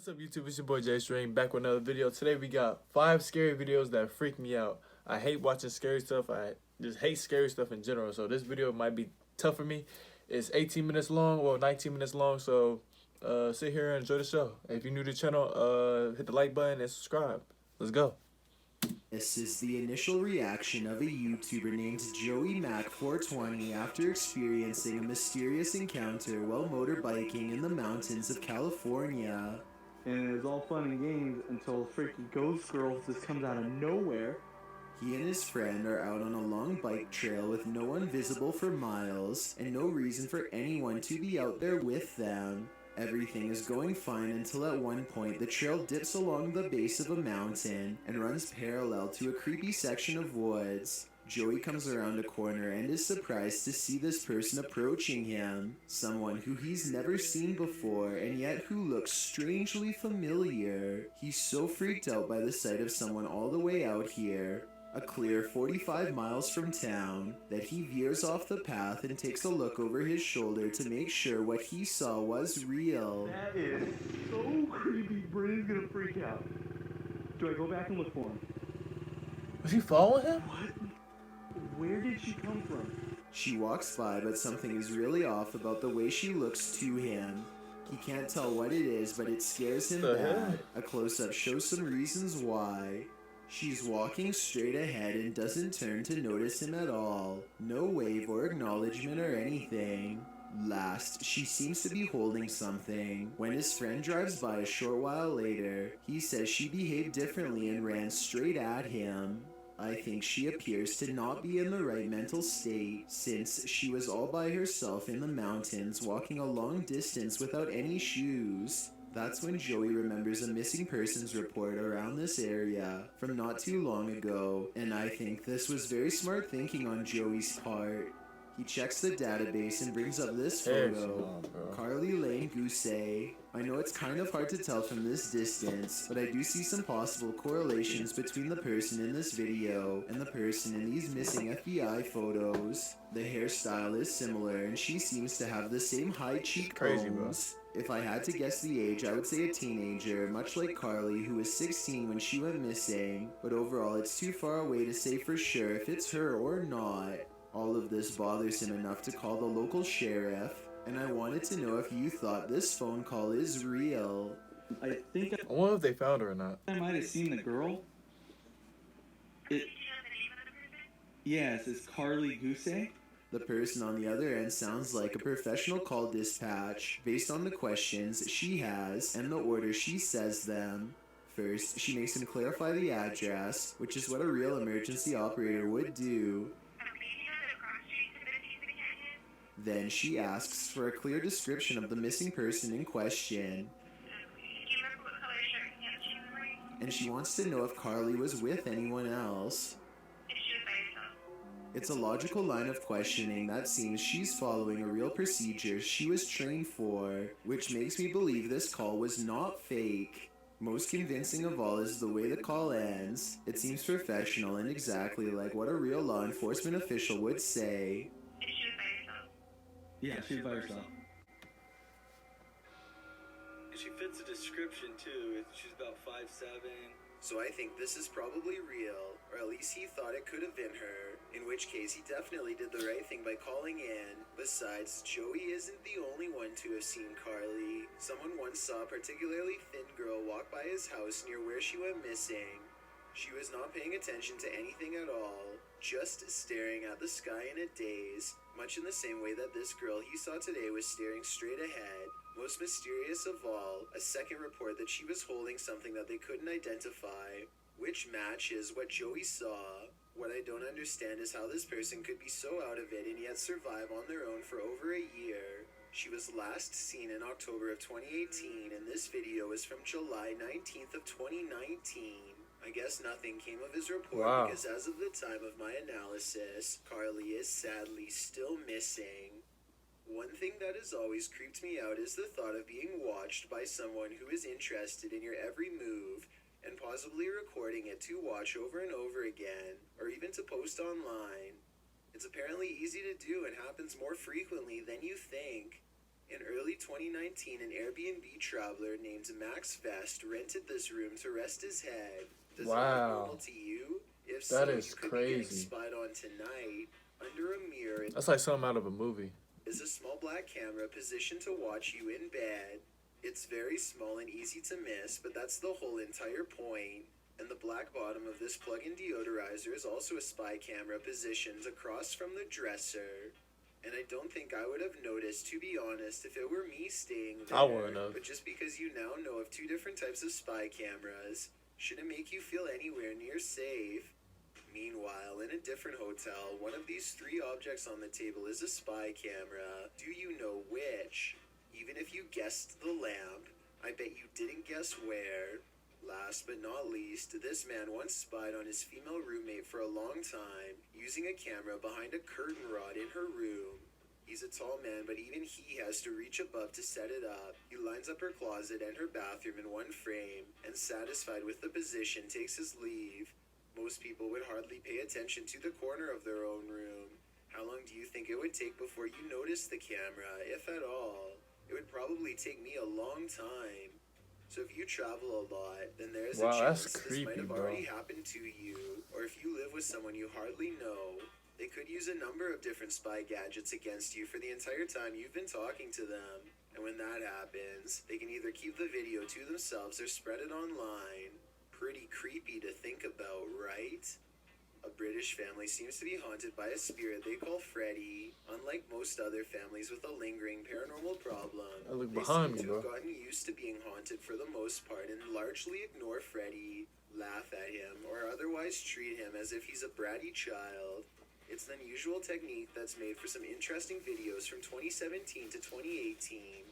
What's up YouTube, it's your boy Jay String back with another video. Today we got 5 scary videos that freak me out. I hate watching scary stuff. I just hate scary stuff in general. So this video might be tough for me. It's 18 minutes long, well 19 minutes long, so sit here and enjoy the show. If you're new to the channel, hit the like button and subscribe. Let's go. This is the initial reaction of a YouTuber named Joey Mac420 after experiencing a mysterious encounter while motorbiking in the mountains of California. And it was all fun and games until a freaking ghost girl just comes out of nowhere. He and his friend are out on a long bike trail with no one visible for miles and no reason for anyone to be out there with them. Everything is going fine until at one point the trail dips along the base of a mountain and runs parallel to a creepy section of woods. Joey comes around a corner and is surprised to see this person approaching him, someone who he's never seen before and yet who looks strangely familiar. He's so freaked out by the sight of someone all the way out here, a clear 45 miles from town, that he veers off the path and takes a look over his shoulder to make sure what he saw was real. That is so creepy, Brandon's gonna freak out. Do I go back and look for him? Was he following him? What? Where did she come from? She walks by, but something is really off about the way she looks to him. He can't tell what it is, but it scares him bad. A close-up shows some reasons why. She's walking straight ahead and doesn't turn to notice him at all. No wave or acknowledgement or anything. Last, she seems to be holding something. When his friend drives by a short while later, he says she behaved differently and ran straight at him. I think she appears to not be in the right mental state, since she was all by herself in the mountains walking a long distance without any shoes. That's when Joey remembers a missing persons report around this area from not too long ago, and I think this was very smart thinking on Joey's part. He checks the database and brings up this photo. Carly Lane Gousset. I know it's kind of hard to tell from this distance, but I do see some possible correlations between the person in this video and the person in these missing FBI photos. The hairstyle is similar and she seems to have the same high cheekbones. If I had to guess the age, I would say a teenager, much like Carly, who was 16 when she went missing, but overall it's too far away to say for sure if it's her or not. All of this bothers him enough to call the local sheriff, and I wanted to know if you thought this phone call is real. I think I wonder if they found her or not. I might have seen the girl. Yes, it's Carly Gousset. The person on the other end sounds like a professional call dispatch based on the questions she has and the order she says them. First, she makes him clarify the address, which is what a real emergency operator would do. Then she asks for a clear description of the missing person in question. And she wants to know if Carly was with anyone else. It's a logical line of questioning that seems she's following a real procedure she was trained for, which makes me believe this call was not fake. Most convincing of all is the way the call ends. It seems professional and exactly like what a real law enforcement official would say. Yeah, she was by herself. She fits the description too. She's about 5'7". So I think this is probably real, or at least he thought it could have been her, in which case he definitely did the right thing by calling in. Besides, Joey isn't the only one to have seen Carly. Someone once saw a particularly thin girl walk by his house near where she went missing. She was not paying attention to anything at all, just staring at the sky in a daze, much in the same way that this girl he saw today was staring straight ahead. Most mysterious of all, a second report that she was holding something that they couldn't identify, which matches what Joey saw. What I don't understand is how this person could be so out of it and yet survive on their own for over a year. She was last seen in October of 2018, and this video is from July 19th of 2019. I guess nothing came of his report because as of the time of my analysis, Carly is sadly still missing. One thing that has always creeped me out is the thought of being watched by someone who is interested in your every move and possibly recording it to watch over and over again, or even to post online. It's apparently easy to do and happens more frequently than you think. In early 2019, an Airbnb traveler named Max Vest rented this room to rest his head. Does it look Wow. normal to you? If That so, is you could be getting crazy. spied on tonight. Under a mirror That's like something out of a movie. is a small black camera positioned to watch you in bed. It's very small and easy to miss, but that's the whole entire point. And the black bottom of this plug-in deodorizer is also a spy camera positioned across from the dresser. And I don't think I would have noticed, to be honest, if it were me staying there. I wouldn't have. But just because you now know of two different types of spy cameras, shouldn't make you feel anywhere near safe. Meanwhile, in a different hotel, one of these three objects on the table is a spy camera. Do you know which? Even if you guessed the lamp, I bet you didn't guess where. Last but not least, this man once spied on his female roommate for a long time, using a camera behind a curtain rod in her room. He's a tall man, but even he has to reach above to set it up. He lines up her closet and her bathroom in one frame, and satisfied with the position, takes his leave. Most people would hardly pay attention to the corner of their own room. How long do you think it would take before you noticed the camera, if at all? It would probably take me a long time. So if you travel a lot, then there's a chance that's this creepy, might have bro. already happened to you. Or if you live with someone you hardly know, they could use a number of different spy gadgets against you for the entire time you've been talking to them. And when that happens, they can either keep the video to themselves or spread it online. Pretty creepy to think about, right? A British family seems to be haunted by a spirit they call Freddy. Unlike most other families with a lingering paranormal problem, I look they behind seem me, to bro. have gotten used to being haunted for the most part and largely ignore Freddy, laugh at him, or otherwise treat him as if he's a bratty child. It's an unusual technique that's made for some interesting videos from 2017 to 2018.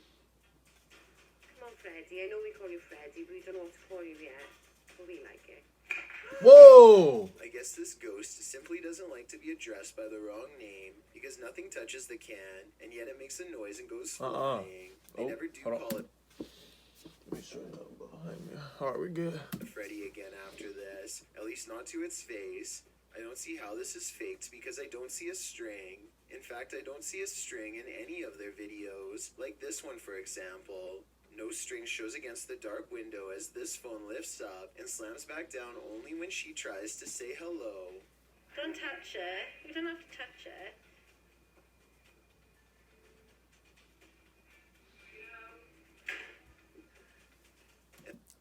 Come on, Freddy. I know we call you Freddy, but we don't know what to call you yet. But we like it. Whoa! I guess this ghost simply doesn't like to be addressed by the wrong name because nothing touches the can, and yet it makes a noise and goes flying. They Oh, never do hold on. call it Let me show you that behind me. Alright, we're good. Freddy again after this, at least not to its face. I don't see how this is faked because I don't see a string. In fact, I don't see a string in any of their videos, like this one for example. No string shows against the dark window as this phone lifts up and slams back down only when she tries to say hello. Don't touch it. You don't have to touch it.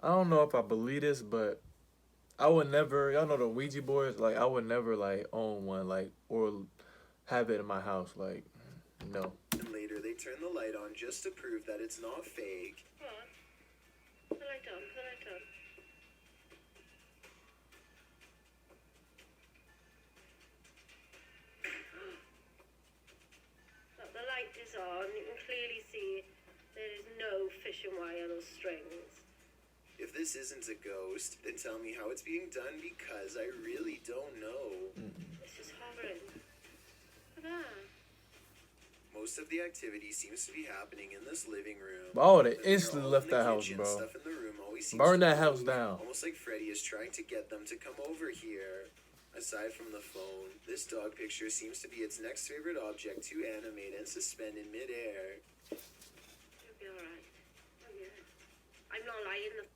I don't know if I believe this, but I would never, y'all know the Ouija boards? Like, I would never, like, own one, like, or have it in my house. Like, no. And later they turn the light on just to prove that it's not fake. Come on. Put the light on. Put the light on. Look, the light is on. You can clearly see there is no fishing wire or strings. If this isn't a ghost, then tell me how it's being done because I really don't know. It's just hovering. Look at that. Most of the activity seems to be happening in this living room. I would have But then instantly all left in the that house, kitchen, bro. Stuff in the room always seems Burn to that house move, down. Almost like Freddy is trying to get them to come over here. Aside from the phone, this dog picture seems to be its next favorite object to animate and suspend in midair. You'll be alright. Oh, yeah. I'm not lying. The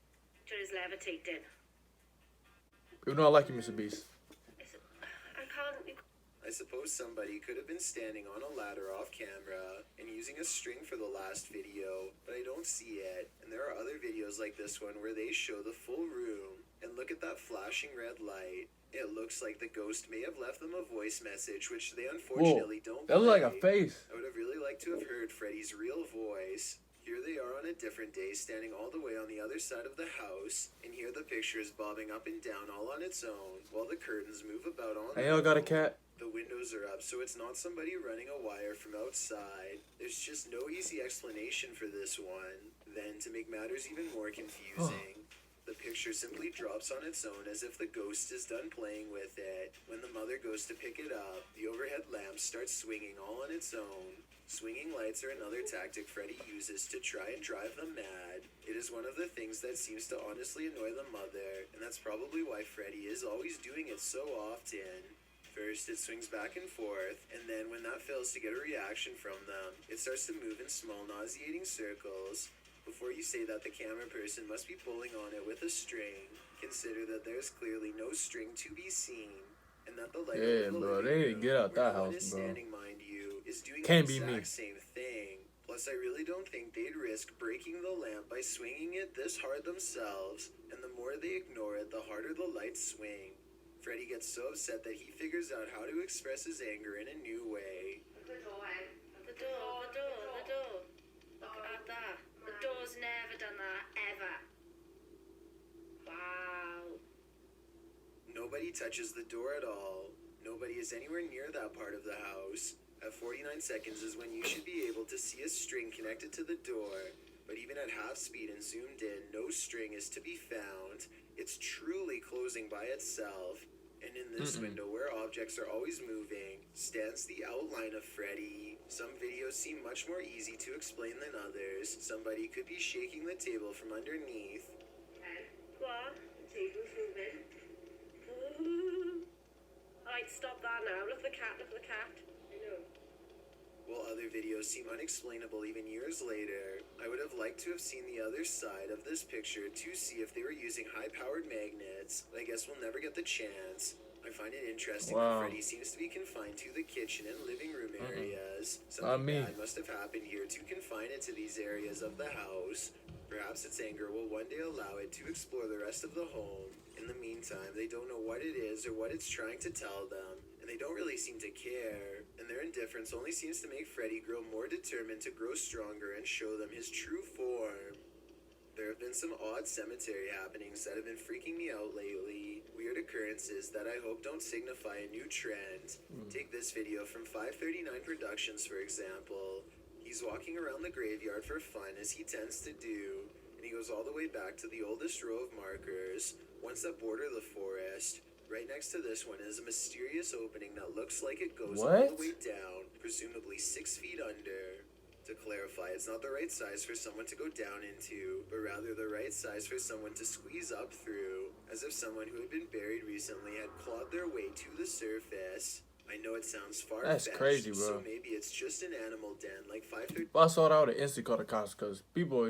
picture is levitating. You know I like you, Mr. Beast. I can't. I suppose somebody could have been standing on a ladder off camera and using a string for the last video, but I don't see it. And there are other videos like this one where they show the full room. And look at that flashing red light. It looks like the ghost may have left them a voice message, which they unfortunately don't That look like a play. face. I would have really liked to have heard Freddy's real voice. Here they are on a different day, standing all the way on the other side of the house, and here the picture is bobbing up and down all on its own, while the curtains move about on Hey, their y'all got a own. cat? The windows are up, so it's not somebody running a wire from outside. There's just no easy explanation for this one. Then, to make matters even more confusing, the picture simply drops on its own as if the ghost is done playing with it. When the mother goes to pick it up, the overhead lamp starts swinging all on its own. Swinging lights are another tactic Freddy uses to try and drive them mad. It is one of the things that seems to honestly annoy the mother, and that's probably why Freddy is always doing it so often. First, it swings back and forth, and then when that fails to get a reaction from them, it starts to move in small, nauseating circles. Before you say that the camera person must be pulling on it with a string, consider that there's clearly no string to be seen, and that the light Yeah, of the bro, living they need to room, get out where that no one house, is bro. standing, mind you, is doing Can't the be me. exact same thing. Plus, I really don't think they'd risk breaking the lamp by swinging it this hard themselves, and the more they ignore it, the harder the lights swing. Freddy gets so upset that he figures out how to express his anger in a new way. The door. Look at that. The door's never done that, ever. Wow. Nobody touches the door at all. Nobody is anywhere near that part of the house. At 49 seconds is when you should be able to see a string connected to the door, but even at half speed and zoomed in, no string is to be found. It's truly closing by itself. And in this window, where objects are always moving, stands the outline of Freddy. Some videos seem much more easy to explain than others. Somebody could be shaking the table from underneath. Okay. What? The table's moving. Alright, stop that now. Look at the cat. I know. While other videos seem unexplainable even years later, I would have liked to have seen the other side of this picture to see if they were using high-powered magnets. I guess we'll never get the chance. I find it interesting that Freddy seems to be confined to the kitchen and living room areas. Something bad must have happened here to confine it to these areas of the house. Perhaps its anger will one day allow it to explore the rest of the home. In the meantime, they don't know what it is or what it's trying to tell them, and they don't really seem to care. And their indifference only seems to make Freddy grow more determined to grow stronger and show them his true form. There have been some odd cemetery happenings that have been freaking me out lately. Weird occurrences that I hope don't signify a new trend. Take this video from 539 Productions, for example. He's walking around the graveyard for fun, as he tends to do, and he goes all the way back to the oldest row of markers, ones that border the forest. Right next to this one is a mysterious opening that looks like it goes all the way down, presumably 6 feet under. To clarify, it's not the right size for someone to go down into, but rather the right size for someone to squeeze up through, as if someone who had been buried recently had clawed their way to the surface. I know it sounds far-fetched, That's crazy, bro. so maybe it's just an animal den like 530. If I saw that, I would have instantly called the cops because people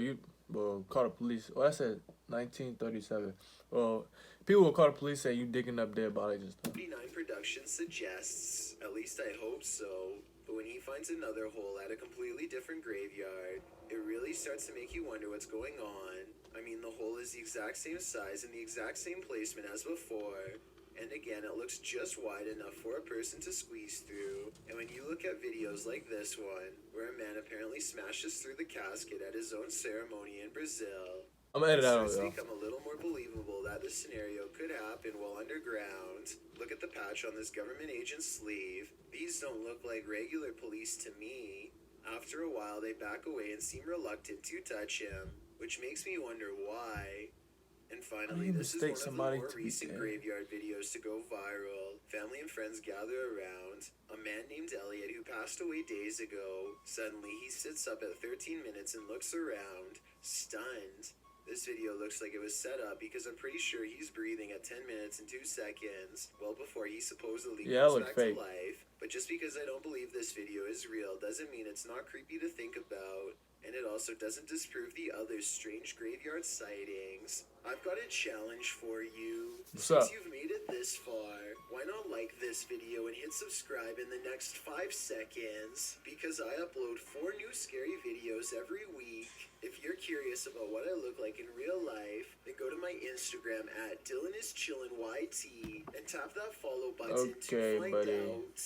will call the police. Well, I said 1937. Well, people will call the police saying you digging up dead bodies and stuff. 49 Productions suggests, at least I hope so, but when he finds another hole at a completely different graveyard, it really starts to make you wonder what's going on. I mean, the hole is the exact same size and the exact same placement as before. And again, it looks just wide enough for a person to squeeze through. And when you look at videos like this one, where a man apparently smashes through the casket at his own ceremony in Brazil, I'm gonna edit that out, it's y'all. become a little more believable that this scenario could happen while underground. Look at the patch on this government agent's sleeve. These don't look like regular police to me. After a while, they back away and seem reluctant to touch him, which makes me wonder why. And finally, this is one of the more recent graveyard videos to go viral. Family and friends gather around. A man named Elliot, who passed away days ago, suddenly he sits up at 13 minutes and looks around, stunned. This video looks like it was set up because I'm pretty sure he's breathing at 10 minutes and 2 seconds, well before he supposedly comes back to life. But just because I don't believe this video is real doesn't mean it's not creepy to think about. And it also doesn't disprove the other strange graveyard sightings. I've got a challenge for you. Since you've made it this far, why not like this video and hit subscribe in the next 5 seconds? Because I upload 4 new scary videos every week. If you're curious about what I look like in real life, then go to my Instagram at DylanIsChillinYT and tap that follow button to find out.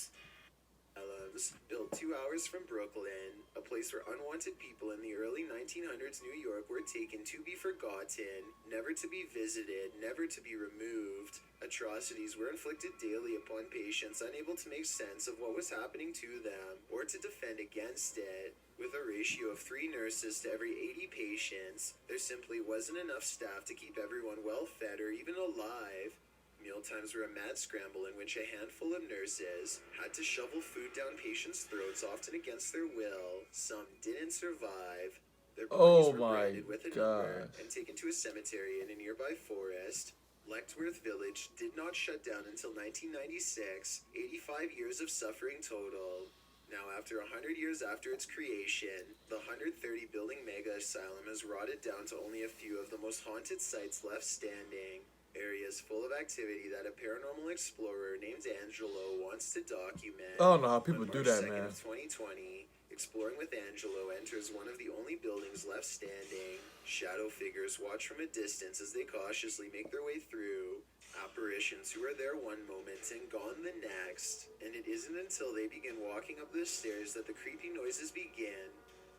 Built 2 hours from Brooklyn, a place where unwanted people in the early 1900s New York were taken to be forgotten, never to be visited, never to be removed. Atrocities were inflicted daily upon patients unable to make sense of what was happening to them or to defend against it. With a ratio of 3 nurses to every 80 patients, there simply wasn't enough staff to keep everyone well fed or even alive. Mealtimes were a mad scramble in which a handful of nurses had to shovel food down patients' throats, often against their will. Some didn't survive. Their bodies were branded with a number and taken to a cemetery in a nearby forest. Lechtworth Village did not shut down until 1996, 85 years of suffering total. Now, after 100 years after its creation, the 130-building mega asylum has rotted down to only a few of the most haunted sites left standing. Areas full of activity that a paranormal explorer named Angelo wants to document. I don't know how people On do March that, 2nd man. of 2020, Exploring with Angelo enters one of the only buildings left standing. Shadow figures watch from a distance as they cautiously make their way through. Apparitions who are there one moment and gone the next. And it isn't until they begin walking up the stairs that the creepy noises begin.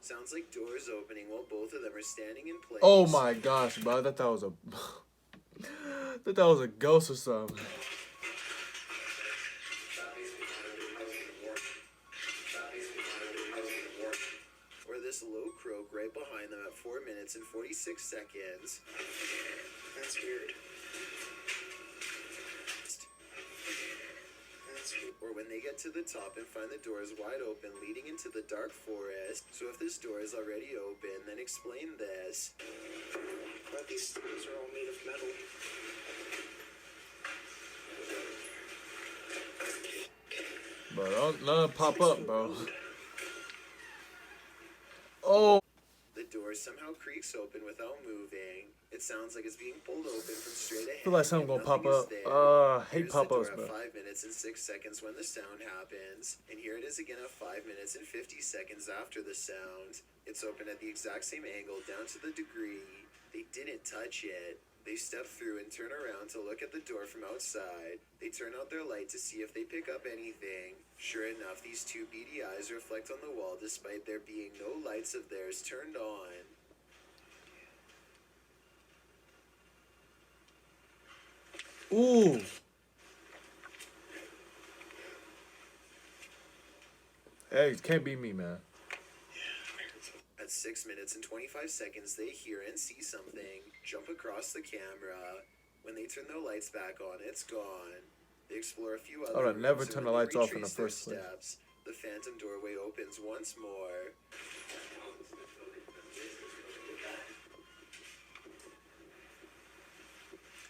Sounds like doors opening while both of them are standing in place. Oh my gosh, bro! I thought that was a, I thought that was a ghost or something. Or this low croak right behind them at 4 minutes and 46 seconds. That's weird. Or when they get to the top and find the doors wide open leading into the dark forest. So if this door is already open, then explain this. But these stones are all made of metal. Bro, don't let it pop up, bro. Oh. The door somehow creaks open without moving. It sounds like it's being pulled open from straight ahead. I feel like something and gonna pop nothing is up. there. Hate Here's pop-ups, the door bro. at 5 minutes and 6 seconds when the sound happens. And here it is again at 5 minutes and 50 seconds after the sound. It's open at the exact same angle down to the degree. They didn't touch it. They step through and turn around to look at the door from outside. They turn out their light to see if they pick up anything. Sure enough, these two beady eyes reflect on the wall despite there being no lights of theirs turned on. Ooh. Hey, it can't be me, man. At 6 minutes and 25 seconds, they hear and see something jump across the camera. When they turn their lights back on, it's gone. They explore a few other I would've never rooms, and turned when the they lights off in the retrace their first place. steps, the phantom doorway opens once more.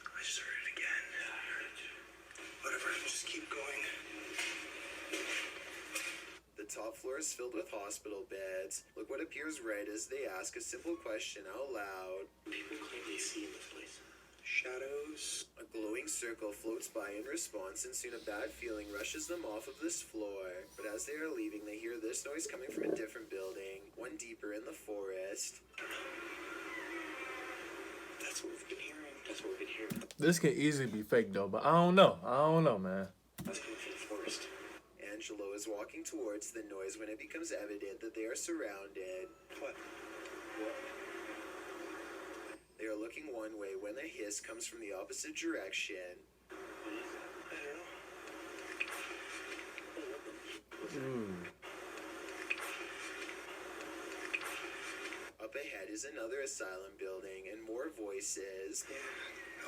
I just heard it again. Whatever, just keep going. The top floor is filled with hospital beds. Look what appears right as they ask a simple question out loud. People claim they see in this place. Shadows. A glowing circle floats by in response, and soon a bad feeling rushes them off of this floor. But as they are leaving, they hear this noise coming from a different building, one deeper in the forest. That's what we've been hearing. That's what we've been hearing. This can easily be fake though, but I don't know. Man. That's coming from the forest. Angelo is walking towards the noise when it becomes evident that they are surrounded. What? They are looking one way when a hiss comes from the opposite direction. I don't know. Ooh. Up ahead is another asylum building and more voices. Yeah.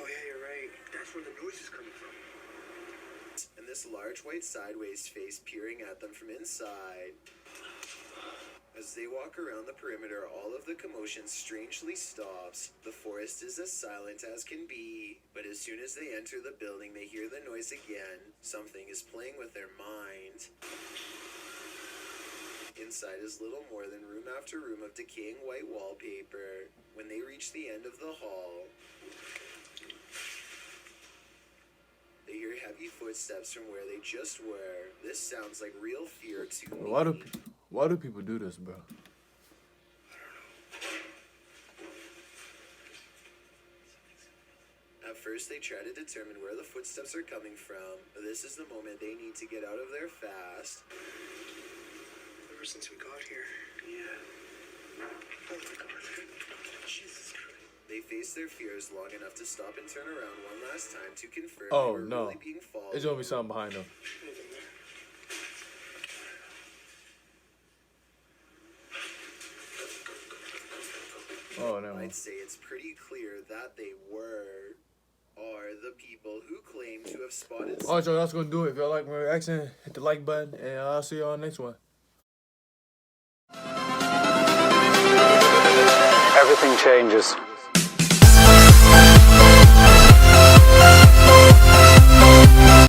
Oh yeah, you're right. That's where the noise is coming from. And this large white sideways face peering at them from inside. As they walk around the perimeter, all of the commotion strangely stops. The forest is as silent as can be. But as soon as they enter the building, they hear the noise again. Something is playing with their mind. Inside is little more than room after room of decaying white wallpaper. When they reach the end of the hall, they hear heavy footsteps from where they just were. This sounds like real fear to me. Why do people do this, bro? At first, they try to determine where the footsteps are coming from, but this is the moment they need to get out of there fast. Ever since we got here. Yeah. Oh my god. Jesus Christ. They face their fears long enough to stop and turn around one last time to confirm Oh, they were no. really being followed. There's gonna be something behind them. Anything there? Oh, no. I'd say it's pretty clear that they are the people who claim to have spotted. Alright, y'all, that's gonna do it. If y'all like my reaction, hit the like button, and I'll see y'all next one. Everything changes.